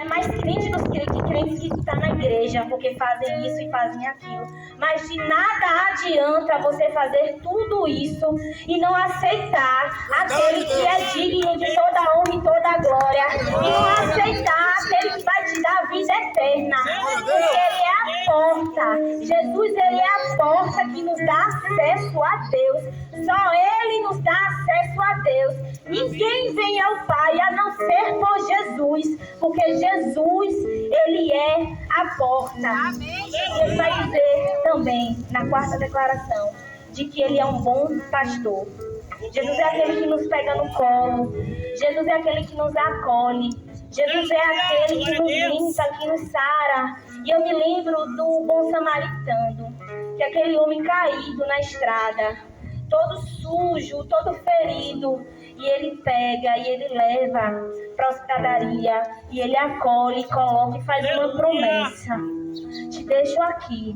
é mais crente do que crentes que estão na igreja, porque fazem isso e fazem aquilo. Mas de nada adianta você fazer tudo isso e não aceitar aquele que é digno de toda a honra e toda a glória. E não aceitar aquele que vai te dar a vida eterna. Porque Ele é a porta. Jesus, Ele é a porta que nos dá acesso a Deus. Só Ele nos dá acesso a Deus. Ninguém vem ao Pai a não ser por Jesus. Porque Jesus, Ele é a porta. Ele vai dizer também, na quarta declaração, de que Ele é um bom pastor. Jesus é aquele que nos pega no colo. Jesus é aquele que nos acolhe. Jesus é aquele que nos limpa, que nos sara. E eu me lembro do bom samaritano, que é aquele homem caído na estrada, todo sujo, todo ferido. E ele pega e ele leva para a hospedariya. E ele acolhe, coloca e faz uma promessa. Te deixo aqui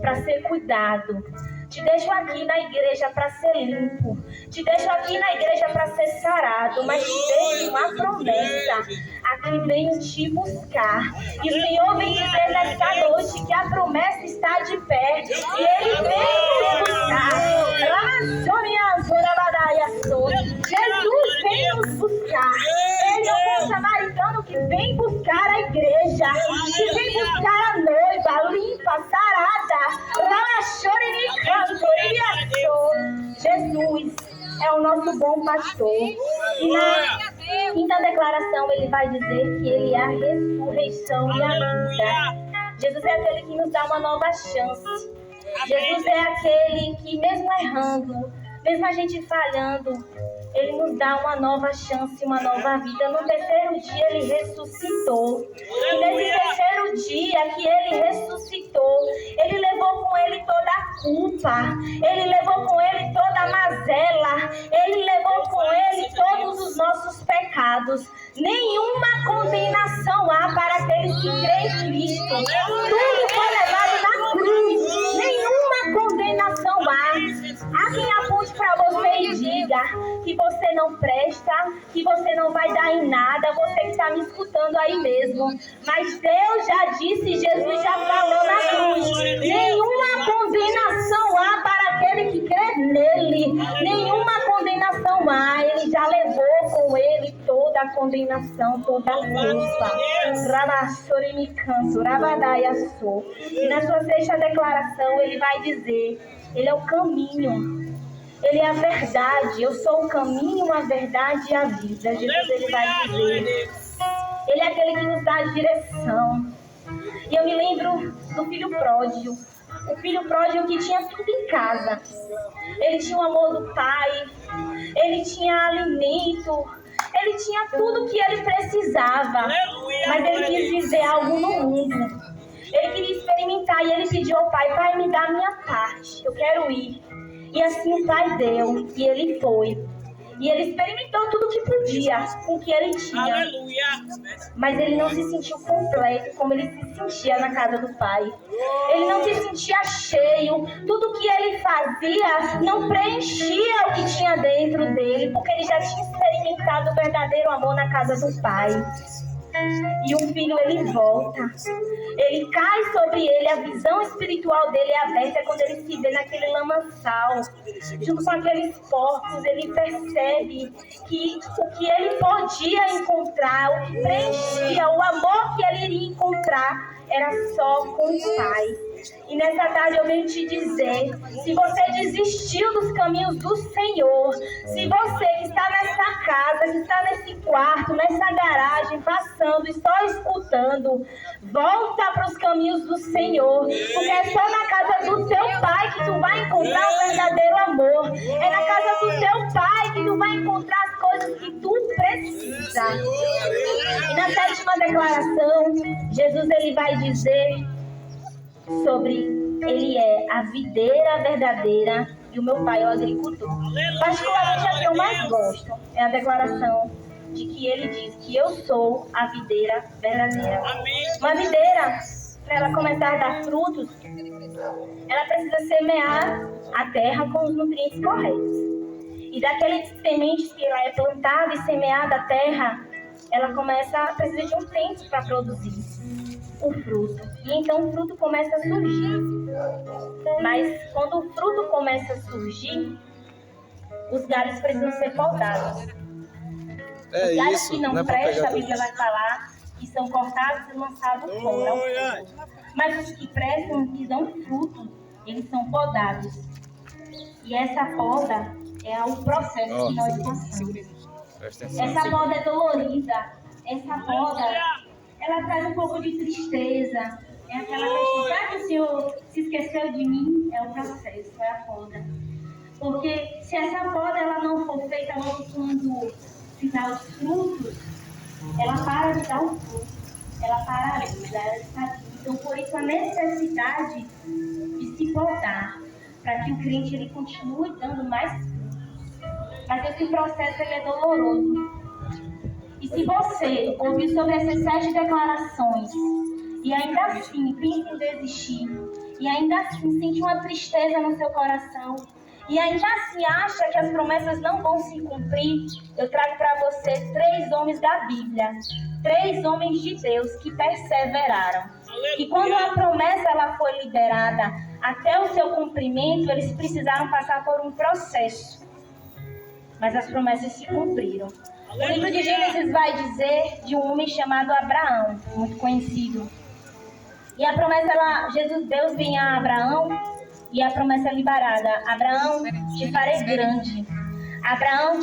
para ser cuidado. Te deixo aqui na igreja para ser limpo. Te deixo aqui na igreja para ser sarado. Mas te deixo uma promessa. Aqui venho te buscar. E o Senhor vem dizer nesta noite que a promessa está de pé. E Ele vem nos buscar. Jesus vem nos buscar. Ele é o bom samaritano que vem buscar a igreja. Que vem buscar a noiva limpa, sarada. Jesus é o nosso bom pastor. E na quinta declaração ele vai dizer que Ele é a ressurreição e a vida. Jesus é aquele que nos dá uma nova chance. Jesus é aquele que, mesmo errando, mesmo a gente falhando, Ele nos dá uma nova chance, uma nova vida. No terceiro dia Ele ressuscitou. E nesse terceiro dia que Ele ressuscitou, Ele levou com Ele toda a culpa. Ele levou com Ele toda a mazela. Ele levou com Ele todos os nossos pecados. Nenhuma condenação há para aqueles que creem em Cristo. Tudo foi levado na cruz. Nenhuma condenação há. Há quem aponte para você e diga que você não presta, que você não vai dar em nada, você que está me escutando aí mesmo. Mas Deus já disse, Jesus já falou na cruz. Nenhuma condenação há para aquele que crê nele. Nenhuma condenação há. Ele já levou com Ele toda a condenação, toda a culpa. E na sua sexta declaração ele vai dizer: Ele é o caminho. Ele é a verdade. Eu sou o caminho, a verdade e a vida. Jesus, Ele vai dizer. Ele é aquele que nos dá a direção. E eu me lembro do filho pródigo. O filho pródigo que tinha tudo em casa. Ele tinha o amor do pai. Ele tinha alimento. Ele tinha tudo que ele precisava. Mas ele quis viver algo no mundo. Ele queria experimentar e ele pediu ao pai: Pai, me dá a minha parte. Eu quero ir. E assim o pai deu, e ele foi. E ele experimentou tudo que podia, com o que ele tinha. Aleluia. Mas ele não se sentiu completo como ele se sentia na casa do pai. Ele não se sentia cheio. Tudo que ele fazia não preenchia o que tinha dentro dele, porque ele já tinha experimentado o verdadeiro amor na casa do pai. E o filho, ele volta. Ele cai sobre ele, a visão espiritual dele é aberta quando ele se vê naquele lamaçal, junto com aqueles porcos. Ele percebe que o que ele podia encontrar, o que preenchia, o amor que ele iria encontrar, era só com o pai. E nessa tarde eu venho te dizer: se você desistiu dos caminhos do Senhor, se você que está nessa casa, que está nesse quarto, nessa garagem, passando e só escutando, volta para os caminhos do Senhor, porque é só na casa do teu pai que tu vai encontrar o verdadeiro amor. É na casa do teu pai que tu vai encontrar as coisas que tu precisa. E na sétima declaração, Jesus, ele vai dizer sobre Ele é a videira verdadeira e o meu pai é o agricultor. Particularmente a que eu mais gosto é a declaração de que ele diz que eu sou a videira verdadeira. Uma videira, para ela começar a dar frutos, ela precisa semear a terra com os nutrientes corretos. E daqueles sementes que ela é plantada e semeada a terra, ela precisa de um tempo para produzir o fruto. E então o fruto começa a surgir. Mas quando o fruto começa a surgir, os galhos precisam ser podados. Os galhos que não prestam, a Bíblia vai falar, que são cortados e lançados fora. Mas os que prestam, que dão fruto, eles são podados. E essa poda é o processo que nós passamos. Essa poda é dolorida. Essa poda, ela traz um pouco de tristeza. É aquela questão, será que o Senhor se esqueceu de mim? É o processo, é a poda. Porque se essa poda ela não for feita logo quando se dá os frutos, ela para de dar o fruto. Ela paralisa, ela estadia. Então, por isso, a necessidade de se podar, para que o crente ele continue dando mais frutos. Mas esse processo ele é doloroso. E se você ouvir sobre essas 7 declarações e ainda assim pensa em desistir, e ainda assim sente uma tristeza no seu coração, e ainda assim acha que as promessas não vão se cumprir, eu trago para você 3 homens da Bíblia, 3 homens de Deus que perseveraram. E quando a promessa ela foi liberada até o seu cumprimento, eles precisaram passar por um processo. Mas as promessas se cumpriram. O livro de Gênesis vai dizer de um homem chamado Abraão, muito conhecido. E a promessa, Deus vem a Abraão e a promessa é liberada. Abraão, te farei grande. Abraão,